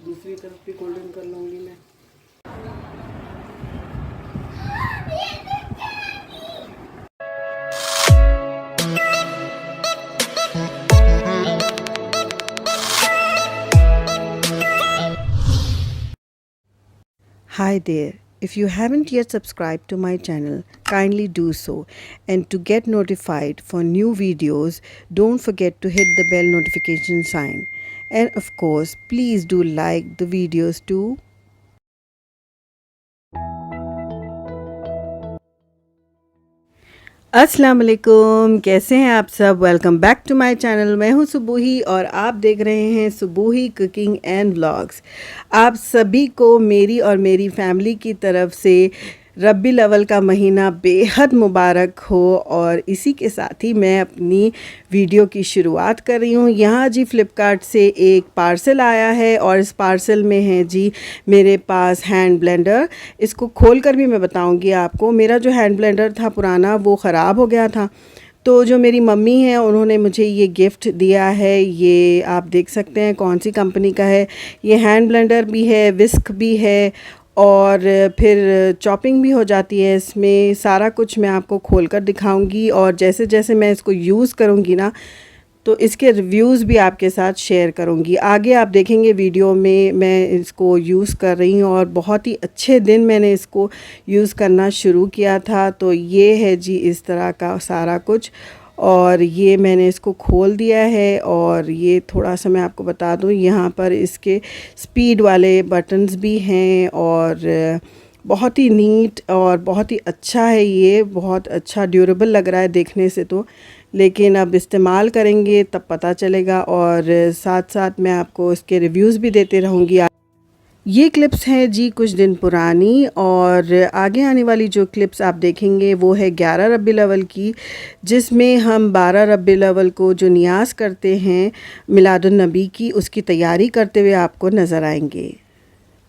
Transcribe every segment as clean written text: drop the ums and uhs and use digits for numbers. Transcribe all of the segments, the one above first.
दूसरी तरफ भी गोल्डन कर लूँगी मैं। Hi there. If you haven't yet subscribed to my channel, kindly do so. And to get notified for new videos, don't forget to hit the bell notification sign. And of course, please do like the videos too. अस्सलाम वालेकुम, कैसे हैं आप सब। Welcome back to my channel. मैं हूं सुबूही और आप देख रहे हैं सुबूही कुकिंग एंड व्लॉग्स। आप सभी को मेरी और मेरी फैमिली की तरफ से रब्बी अव्वल का महीना बेहद मुबारक हो। और इसी के साथ ही मैं अपनी वीडियो की शुरुआत कर रही हूँ। यहाँ जी फ़्लिपकार्ट से एक पार्सल आया है और इस पार्सल में है जी मेरे पास हैंड ब्लेंडर। इसको खोल कर भी मैं बताऊँगी आपको। मेरा जो हैंड ब्लेंडर था पुराना वो ख़राब हो गया था, तो जो मेरी मम्मी हैं उन्होंने मुझे ये गिफ्ट दिया है। ये आप देख सकते हैं कौन सी कंपनी का है। ये हैंड ब्लेंडर भी है, विस्क भी है और फिर चॉपिंग भी हो जाती है इसमें। सारा कुछ मैं आपको खोल कर दिखाऊंगी और जैसे जैसे मैं इसको यूज़ करूंगी ना तो इसके रिव्यूज़ भी आपके साथ शेयर करूंगी। आगे आप देखेंगे वीडियो में मैं इसको यूज़ कर रही हूँ और बहुत ही अच्छे दिन मैंने इसको यूज़ करना शुरू किया था। तो ये है जी इस तरह का सारा कुछ और ये मैंने इसको खोल दिया है। और ये थोड़ा सा मैं आपको बता दूँ, यहाँ पर इसके स्पीड वाले बटन्स भी हैं और बहुत ही नीट और बहुत ही अच्छा है। ये बहुत अच्छा ड्यूरेबल लग रहा है देखने से तो, लेकिन अब इस्तेमाल करेंगे तब पता चलेगा। और साथ साथ मैं आपको इसके रिव्यूज़ भी देते रहूँगी। ये क्लिप्स हैं जी कुछ दिन पुरानी और आगे आने वाली जो क्लिप्स आप देखेंगे वो है 11 रब्बीउल अव्वल की, जिसमें हम 12 रब्बीउल अव्वल को जो नियाज़ करते हैं मिलादुन नबी की, उसकी तैयारी करते हुए आपको नज़र आएंगे।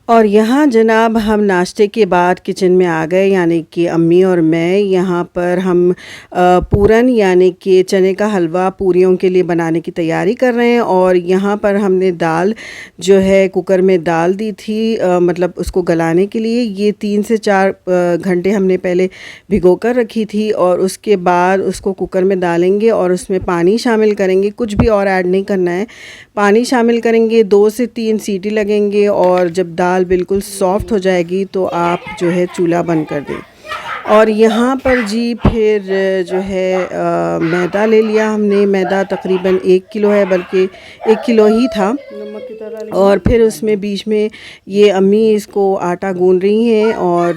और यहाँ जनाब हम नाश्ते के बाद किचन में आ गए, यानी कि अम्मी और मैं। यहाँ पर हम पूरन यानी कि चने का हलवा पूरियों के लिए बनाने की तैयारी कर रहे हैं। और यहाँ पर हमने दाल जो है कुकर में डाल दी थी, मतलब उसको गलाने के लिए। ये 3 से 4 घंटे हमने पहले भिगो कर रखी थी और उसके बाद उसको कुकर में डालेंगे और उसमें पानी शामिल करेंगे। कुछ भी और ऐड नहीं करना है, पानी शामिल करेंगे। 2 से 3 सीटी लगेंगे और जब दाल बिल्कुल सॉफ्ट हो जाएगी तो आप जो है चूल्हा बंद कर दें। और यहाँ पर जी फिर जो है मैदा ले लिया हमने। मैदा तकरीबन 1 किलो है, बल्कि 1 किलो ही था। और फिर उसमें बीच में ये अम्मी इसको आटा गूंद रही हैं और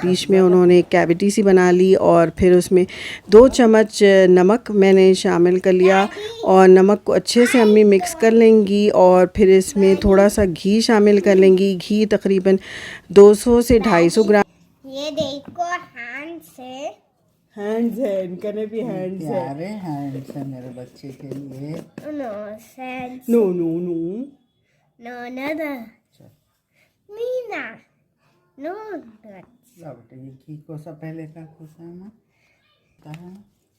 बीच में उन्होंने कैविटी सी बना ली। और फिर उसमें 2 चम्मच नमक मैंने शामिल कर लिया और नमक को अच्छे से अम्मी मिक्स कर लेंगी। और फिर इसमें थोड़ा सा घी शामिल कर लेंगी। घी तकरीबन 200 से 250 ग्राम। ये देखो हैंड्स है, इनका ने भी हैंड्स है। अरे हैंड्स है मेरे बच्चे के लिए। No sense no no no no Meena no बेटा ये घी को सा पहले का खुशाना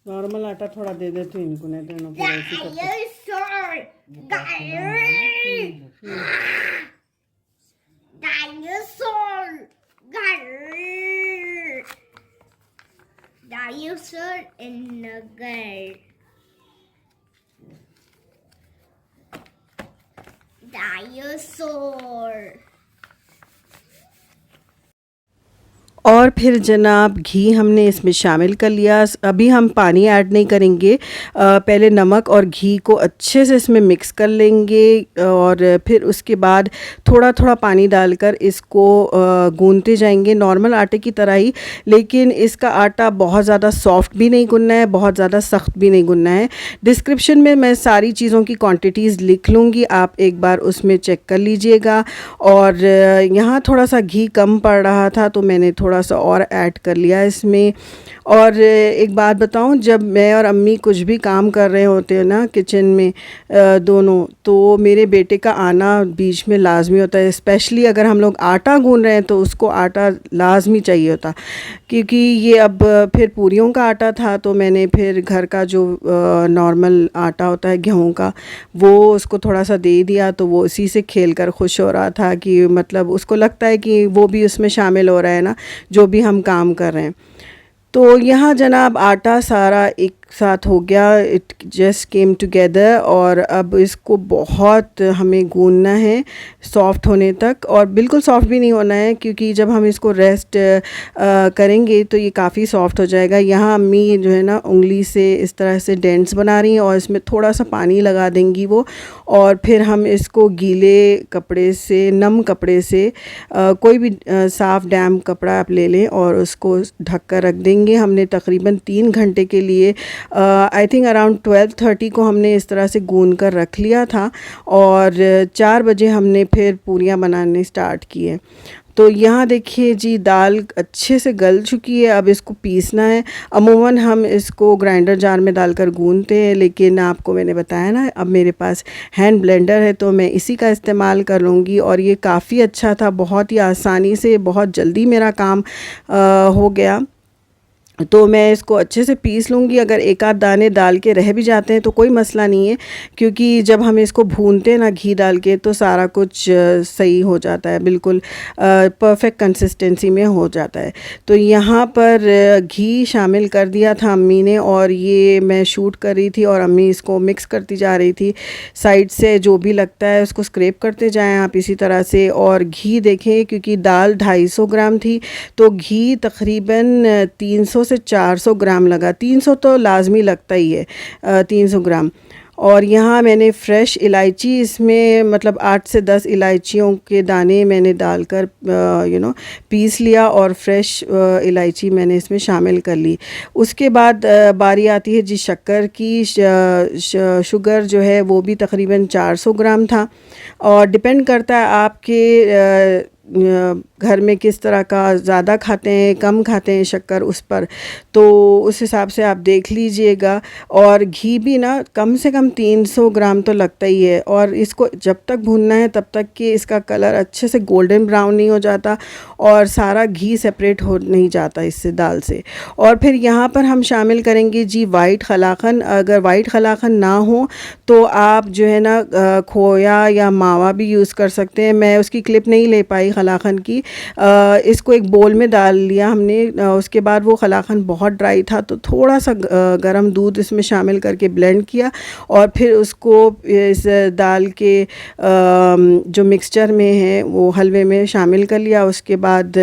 नॉर्मल आटा थोड़ा दे दे तो इनको, नहीं तो इनको ऐसे करते। Dinosaur in the girl. Dinosaur. और फिर जनाब घी हमने इसमें शामिल कर लिया। अभी हम पानी ऐड नहीं करेंगे, पहले नमक और घी को अच्छे से इसमें मिक्स कर लेंगे और फिर उसके बाद थोड़ा थोड़ा पानी डालकर इसको गूंदते जाएंगे नॉर्मल आटे की तरह ही। लेकिन इसका आटा बहुत ज़्यादा सॉफ्ट भी नहीं गूंदना है, बहुत ज़्यादा सख्त भी नहीं गूंदना है। डिस्क्रिप्शन में मैं सारी चीज़ों की क्वांटिटीज़ लिख लूँगी, आप एक बार उसमें चेक कर लीजिएगा। और यहाँ थोड़ा सा घी कम पड़ रहा था तो मैंने थोड़ा सा सा और ऐड कर लिया इसमें। और एक बात बताऊं, जब मैं और अम्मी कुछ भी काम कर रहे होते हैं ना किचन में दोनों, तो मेरे बेटे का आना बीच में लाजमी होता है। स्पेशली अगर हम लोग आटा गूंद रहे हैं तो उसको आटा लाजमी चाहिए होता, क्योंकि ये अब फिर पूरियों का आटा था, तो मैंने फिर घर का जो नॉर्मल आटा होता है गेहूं का, वो उसको थोड़ा सा दे दिया। तो वो इसी से खेल कर खुश हो रहा था कि मतलब उसको लगता है कि वो भी उसमें शामिल हो रहा है ना, जो भी हम काम कर रहे हैं। तो यहाँ जनाब आटा सारा एक साथ हो गया, इट जस्ट केम टुगेदर। और अब इसको बहुत हमें गूंदना है सॉफ्ट होने तक, और बिल्कुल सॉफ्ट भी नहीं होना है, क्योंकि जब हम इसको रेस्ट करेंगे तो ये काफ़ी सॉफ्ट हो जाएगा। यहाँ अम्मी जो है ना उंगली से इस तरह से डेंट्स बना रही हैं और इसमें थोड़ा सा पानी लगा देंगी वो, और फिर हम इसको गीले कपड़े से, नम कपड़े से, कोई भी साफ़ डैम कपड़ा आप ले लें और उसको ढक कर रख देंगे। हमने तकरीबन 3 घंटे के लिए आई थिंक अराउंड 12:30 को हमने इस तरह से गूंद कर रख लिया था, और 4 बजे हमने फिर पूरियाँ बनाने स्टार्ट किए। तो यहाँ देखिए जी, दाल अच्छे से गल चुकी है, अब इसको पीसना है। अमूमन हम इसको ग्राइंडर जार में डालकर गूंदते हैं, लेकिन आपको मैंने बताया ना, अब मेरे पास हैंड ब्लेंडर है तो मैं इसी का इस्तेमाल कर लूँगी। और ये काफ़ी अच्छा था, बहुत ही आसानी से, बहुत जल्दी मेरा काम हो गया। तो मैं इसको अच्छे से पीस लूँगी। अगर एक आध दाने डाल के रह भी जाते हैं तो कोई मसला नहीं है, क्योंकि जब हम इसको भूनते हैं ना घी डाल के, तो सारा कुछ सही हो जाता है, बिल्कुल परफेक्ट कंसिस्टेंसी में हो जाता है। तो यहाँ पर घी शामिल कर दिया था अम्मी ने, और ये मैं शूट कर रही थी और अम्मी इसको मिक्स करती जा रही थी साइड से। जो भी लगता है उसको स्क्रैप करते जाएं आप इसी तरह से। और घी देखें, क्योंकि दाल 250 ग्राम थी, तो घी तकरीबन 300 से 400 ग्राम लगा। 300 तो लाजमी लगता ही है, 300 ग्राम। और यहाँ मैंने फ़्रेश इलायची, इसमें मतलब 8 से 10 इलायचियों के दाने मैंने डालकर पीस लिया, और फ़्रेश इलायची मैंने इसमें शामिल कर ली। उसके बाद बारी आती है जी शक्कर की। शुगर जो है वो भी तकरीबन 400 ग्राम था, और डिपेंड करता है आपके घर में किस तरह का, ज़्यादा खाते हैं कम खाते हैं शक्कर, उस पर तो उस हिसाब से आप देख लीजिएगा। और घी भी ना कम से कम 300 ग्राम तो लगता ही है, और इसको जब तक भूनना है तब तक कि इसका कलर अच्छे से गोल्डन ब्राउन नहीं हो जाता और सारा घी सेपरेट हो नहीं जाता इससे, दाल से। और फिर यहाँ पर हम शामिल करेंगे जी वाइट खलाखन। अगर वाइट खलाखन ना हो तो आप जो है ना खोया या मावा भी यूज़ कर सकते हैं। मैं उसकी क्लिप नहीं ले पाई खलाखन की। इसको एक बोल में डाल लिया हमने। उसके बाद वो खलाखन बहुत ड्राई था, तो थोड़ा सा गरम दूध इसमें शामिल करके ब्लेंड किया, और फिर उसको इस दाल के जो मिक्सचर में है वो हलवे में शामिल कर लिया। उसके बाद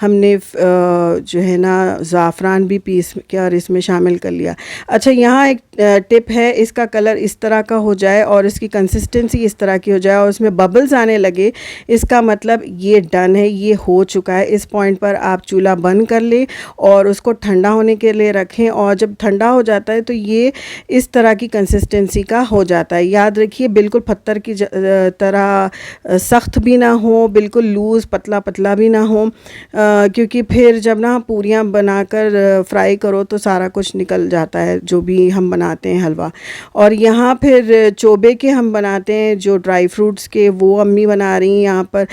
हमने जो है ना ज़ाफ़रान भी पीस के और इसमें शामिल कर लिया। अच्छा, यहाँ एक टिप है, इसका कलर इस तरह का हो जाए और इसकी कंसिस्टेंसी इस तरह की हो जाए और उसमें बबल्स आने लगे, इसका मतलब ये डन है, ये हो चुका है। इस पॉइंट पर आप चूल्हा बंद कर लें और उसको ठंडा होने के लिए रखें, और जब ठंडा हो जाता है तो ये इस तरह की कंसिस्टेंसी का हो जाता है। याद रखिए, बिल्कुल पत्थर की तरह सख्त भी ना हो, बिल्कुल लूज़ पतला पतला भी ना हो, क्योंकि फिर जब ना पूरियाँ बनाकर फ्राई करो तो सारा कुछ निकल जाता है, जो भी हम बनाते हैं हलवा। और यहाँ फिर चोबे के हम बनाते हैं जो ड्राई फ्रूट्स के, वो अम्मी बना रही हैं। यहाँ पर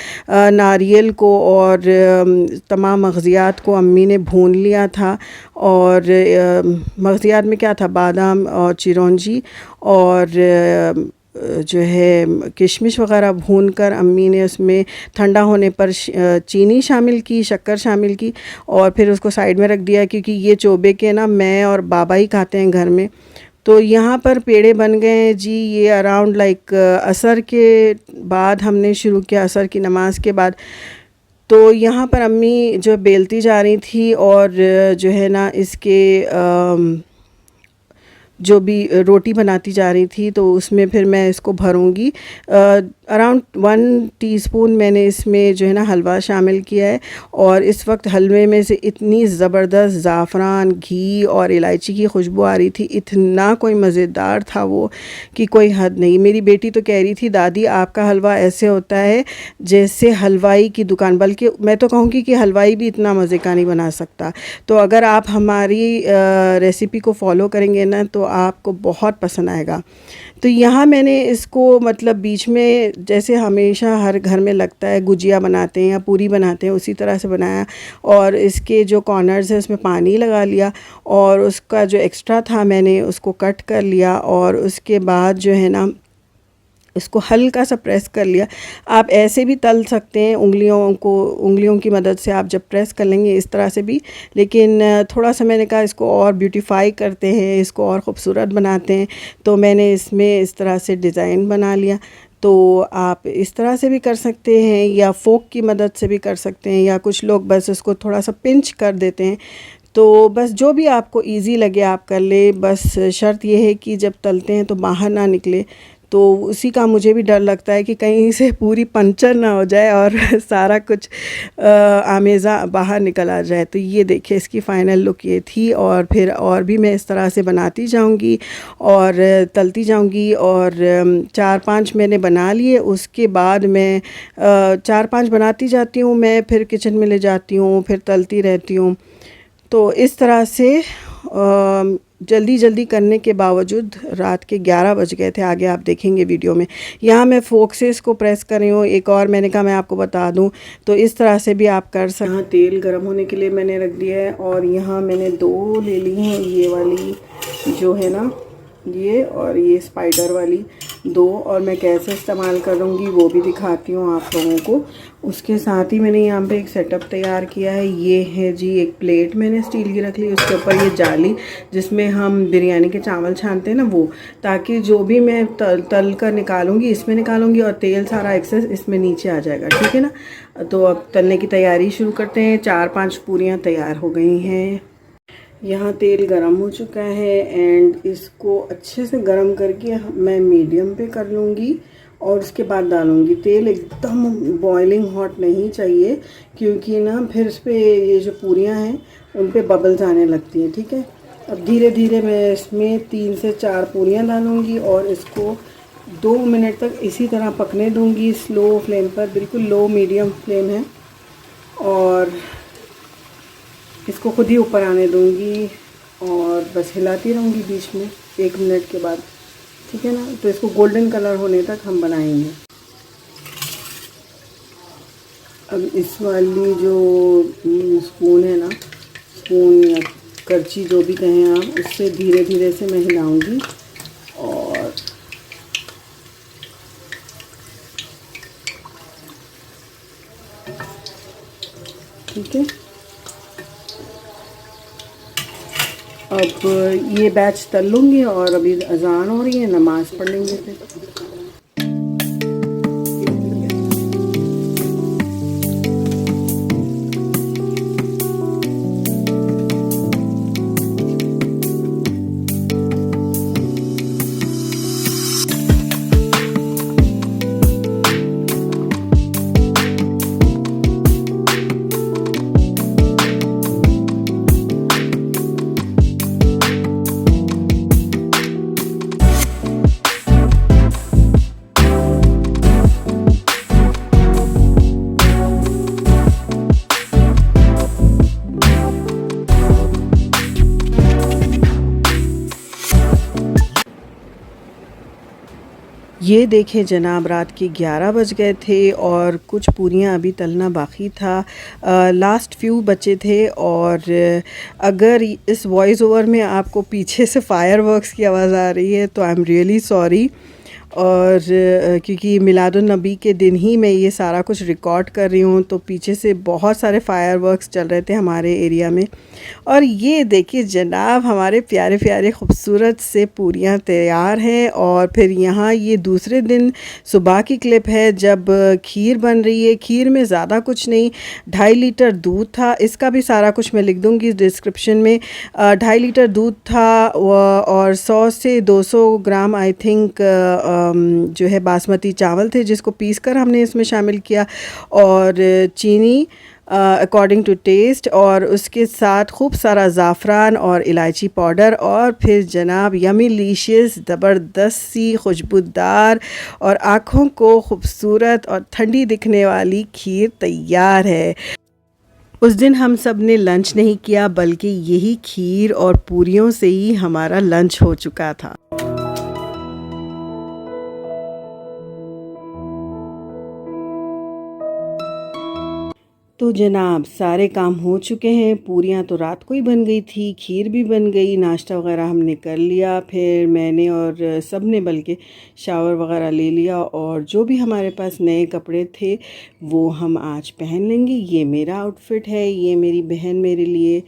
नारियल को और तमाम मग़ज़ियात को अम्मी ने भून लिया था, और मग़ज़ियात में क्या था, बादाम और चिरौंजी और जो है किशमिश वग़ैरह भूनकर अम्मी ने उसमें ठंडा होने पर चीनी शामिल की, शक्कर शामिल की, और फिर उसको साइड में रख दिया, क्योंकि ये चोबे के ना मैं और बाबा ही खाते हैं घर में। तो यहाँ पर पेड़े बन गए हैं जी। ये अराउंड लाइक असर के बाद हमने शुरू किया, असर की नमाज के बाद। तो यहाँ पर अम्मी जो बेलती जा रही थी, और जो है ना इसके जो भी रोटी बनाती जा रही थी, तो उसमें फिर मैं इसको भरूँगी। अराउंड 1 टीस्पून मैंने इसमें जो है ना हलवा शामिल किया है। और इस वक्त हलवे में से इतनी ज़बरदस्त ज़ाफ़रान, घी और इलायची की खुशबू आ रही थी, इतना कोई मज़ेदार था वो कि कोई हद नहीं। मेरी बेटी तो कह रही थी, दादी आपका हलवा ऐसे होता है जैसे हलवाई की दुकान, बल्कि मैं तो कहूँगी कि हलवाई भी इतना मज़े का नहीं बना सकता। तो अगर आप हमारी रेसिपी को फॉलो करेंगे ना तो आपको बहुत पसंद आएगा। तो यहाँ मैंने इसको मतलब बीच में, जैसे हमेशा हर घर में लगता है गुजिया बनाते हैं या पूरी बनाते हैं, उसी तरह से बनाया। और इसके जो कॉर्नर्स हैं उसमें पानी लगा लिया और उसका जो एक्स्ट्रा था मैंने उसको कट कर लिया। और उसके बाद जो है ना इसको हल्का सा प्रेस कर लिया। आप ऐसे भी तल सकते हैं, उंगलियों की मदद से आप जब प्रेस कर लेंगे इस तरह से भी। लेकिन थोड़ा सा मैंने कहा इसको और ब्यूटीफाई करते हैं, इसको और ख़ूबसूरत बनाते हैं, तो मैंने इसमें इस तरह से डिज़ाइन बना लिया। तो आप इस तरह से भी कर सकते हैं या फोक की मदद से भी कर सकते हैं, या कुछ लोग बस इसको थोड़ा सा पिंच कर देते हैं। तो बस जो भी आपको इजी लगे आप कर ले। बस शर्त यह है कि जब तलते हैं तो बाहर ना निकले। तो उसी का मुझे भी डर लगता है कि कहीं से पूरी पंचर ना हो जाए और सारा कुछ आमेज़ा बाहर निकल आ जाए। तो ये देखिए इसकी फ़ाइनल लुक ये थी। और फिर और भी मैं इस तरह से बनाती जाऊंगी और तलती जाऊंगी। और 4-5 मैंने बना लिए। उसके बाद मैं 4-5 बनाती जाती हूँ, मैं फिर किचन में ले जाती हूँ, फिर तलती रहती हूँ। तो इस तरह से जल्दी जल्दी करने के बावजूद रात के 11 बज गए थे। आगे आप देखेंगे वीडियो में। यहाँ मैं फोक से इसको प्रेस कर रही हूँ। एक और मैंने कहा मैं आपको बता दूँ, तो इस तरह से भी आप कर सकते हैं। यहाँ तेल गर्म होने के लिए मैंने रख दिया है और यहाँ मैंने 2 ले ली हैं, ये वाली जो है ना ये, और ये स्पाइडर वाली 2। और मैं कैसे इस्तेमाल करूँगी वो भी दिखाती हूँ आप लोगों को। उसके साथ ही मैंने यहाँ पे एक सेटअप तैयार किया है। ये है जी एक प्लेट मैंने स्टील की रख ली, उसके ऊपर ये जाली जिसमें हम बिरयानी के चावल छानते हैं ना वो, ताकि जो भी मैं तल कर निकालूंगी इसमें निकालूंगी और तेल सारा एक्सेस इसमें नीचे आ जाएगा, ठीक है ना। तो अब तलने की तैयारी शुरू करते हैं। 4-5 पूरियाँ तैयार हो गई हैं। यहाँ तेल गरम हो चुका है एंड इसको अच्छे से गरम करके मैं मीडियम पे कर लूँगी और उसके बाद डालूँगी। तेल एकदम बॉइलिंग हॉट नहीं चाहिए, क्योंकि ना फिर इस पर ये जो पूरियाँ हैं उन पे बबल्स आने लगती हैं, ठीक है। अब धीरे धीरे मैं इसमें 3 से 4 पूरियाँ डालूँगी और इसको 2 मिनट तक इसी तरह पकने दूँगी स्लो फ्लेम पर, बिल्कुल लो मीडियम फ्लेम है। और इसको खुद ही ऊपर आने दूंगी और बस हिलाती रहूँगी बीच में 1 मिनट के बाद, ठीक है ना। तो इसको गोल्डन कलर होने तक हम बनाएंगे। अब इस वाली जो स्पून है ना, स्पून या करची जो भी कहें आप, उससे धीरे धीरे से मैं हिलाऊंगी और ठीक है। अब ये बैच तल लूँगी और अभी अजान हो रही है, नमाज़ पढ़ लेंगे फिर। ये देखें जनाब, रात के 11 बज गए थे और कुछ पूरियाँ अभी तलना बाकी था। लास्ट फ्यू बचे थे। और अगर इस वॉइस ओवर में आपको पीछे से फायरवर्क्स की आवाज़ आ रही है तो आई एम रियली सॉरी। और क्योंकि मिलादुन्नबी के दिन ही मैं ये सारा कुछ रिकॉर्ड कर रही हूँ, तो पीछे से बहुत सारे फायरवर्क्स चल रहे थे हमारे एरिया में। और ये देखिए जनाब, हमारे प्यारे प्यारे खूबसूरत से पूरियाँ तैयार हैं। और फिर यहाँ ये दूसरे दिन सुबह की क्लिप है जब खीर बन रही है। खीर में ज़्यादा कुछ नहीं, 2.5 लीटर दूध था। इसका भी सारा कुछ मैं लिख दूँगी डिस्क्रिप्शन में। 2.5 लीटर दूध था और 100 से 200 ग्राम आई थिंक जो है बासमती चावल थे जिसको पीस कर हमने इसमें शामिल किया, और चीनी अकॉर्डिंग टू टेस्ट, और उसके साथ खूब सारा ज़ाफ़रान और इलायची पाउडर, और फिर जनाब यमी लिशियस ज़बरदस्त सी खुशबूदार और आँखों को खूबसूरत और ठंडी दिखने वाली खीर तैयार है। उस दिन हम सब ने लंच नहीं किया, बल्कि यही खीर और पूरियों से ही हमारा लंच हो चुका था। तो जनाब सारे काम हो चुके हैं। पूरियाँ तो रात को ही बन गई थी, खीर भी बन गई, नाश्ता वगैरह हमने कर लिया। फिर मैंने और सब ने बल्कि शावर वगैरह ले लिया, और जो भी हमारे पास नए कपड़े थे वो हम आज पहन लेंगे। ये मेरा आउटफिट है, ये मेरी बहन मेरे लिए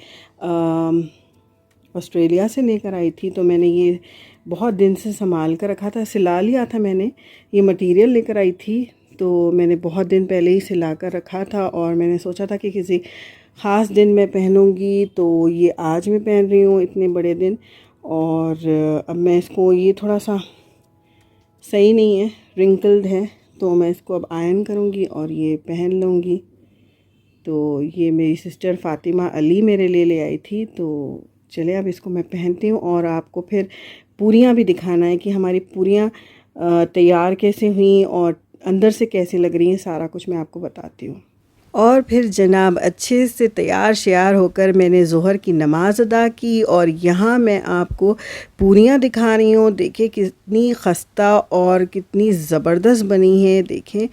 ऑस्ट्रेलिया से लेकर आई थी, तो मैंने ये बहुत दिन से संभाल कर रखा था, सिला लिया था मैंने। ये मटेरियल लेकर आई थी तो मैंने बहुत दिन पहले ही सिला कर रखा था, और मैंने सोचा था कि किसी ख़ास दिन मैं पहनूंगी, तो ये आज मैं पहन रही हूँ इतने बड़े दिन। और अब मैं इसको, ये थोड़ा सा सही नहीं है, रिंकल्ड है, तो मैं इसको अब आयरन करूँगी और ये पहन लूँगी। तो ये मेरी सिस्टर फ़ातिमा अली मेरे लिए ले आई थी, तो चले अब इसको मैं पहनती हूँ, और आपको फिर पूरियाँ भी दिखाना है कि हमारी पूरियाँ तैयार कैसे हुई और अंदर से कैसी लग रही हैं, सारा कुछ मैं आपको बताती हूँ। और फिर जनाब अच्छे से तैयार श्यार होकर मैंने ज़ोहर की नमाज़ अदा की, और यहाँ मैं आपको पूरियाँ दिखा रही हूँ। देखें कितनी खस्ता और कितनी ज़बरदस्त बनी है। देखें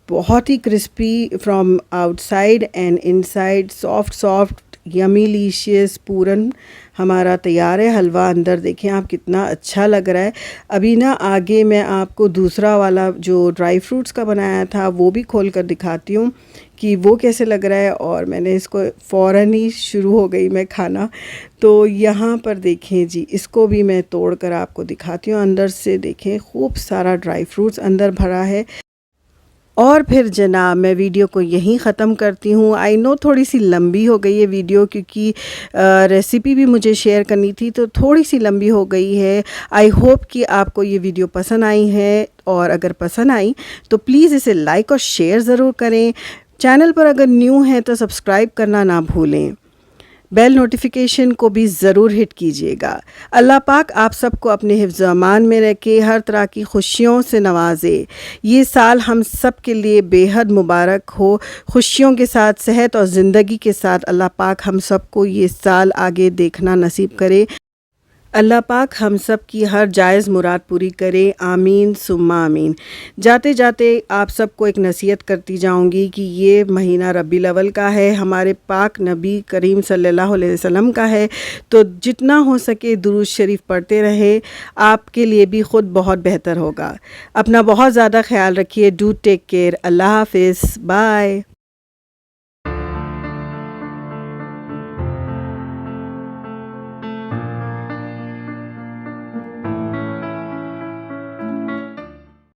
बहुत ही crispy from outside and inside, soft soft yummylicious पूरन हमारा तैयार है। हलवा अंदर देखें आप कितना अच्छा लग रहा है। अभी ना आगे मैं आपको दूसरा वाला जो ड्राई फ्रूट्स का बनाया था वो भी खोल कर दिखाती हूँ कि वो कैसे लग रहा है, और मैंने इसको फ़ौरन ही शुरू हो गई मैं खाना। तो यहाँ पर देखें जी, इसको भी मैं तोड़ कर आपको दिखाती हूँ। अंदर से देखें खूब सारा ड्राई फ्रूट्स अंदर भरा है। और फिर जनाब मैं वीडियो को यहीं ख़त्म करती हूँ। आई नो थोड़ी सी लंबी हो गई है वीडियो, क्योंकि रेसिपी भी मुझे शेयर करनी थी, तो थोड़ी सी लंबी हो गई है। आई होप कि आपको ये वीडियो पसंद आई है, और अगर पसंद आई तो प्लीज़ इसे लाइक और शेयर ज़रूर करें। चैनल पर अगर न्यू हैं तो सब्सक्राइब करना ना भूलें। बेल नोटिफिकेशन को भी ज़रूर हिट कीजिएगा। अल्लाह पाक आप सबको अपने हिफ्ज़ अमान में रखे, हर तरह की खुशियों से नवाजे। ये साल हम सब के लिए बेहद मुबारक हो। खुशियों के साथ, सेहत और ज़िंदगी के साथ अल्लाह पाक हम सबको ये साल आगे देखना नसीब करे। अल्लाह पाक हम सब की हर जायज़ मुराद पूरी करे, आमीन सुम्मा आमीन। जाते जाते आप सबको एक नसीहत करती जाऊंगी कि ये महीना रबीउल अव्वल का है, हमारे पाक नबी करीम सल्लल्लाहु अलैहि वसल्लम का है, तो जितना हो सके दुरूद शरीफ पढ़ते रहे, आपके लिए भी ख़ुद बहुत बेहतर होगा। अपना बहुत ज़्यादा ख्याल रखिए। Do take care. अल्लाह हाफ़िज़। बाय।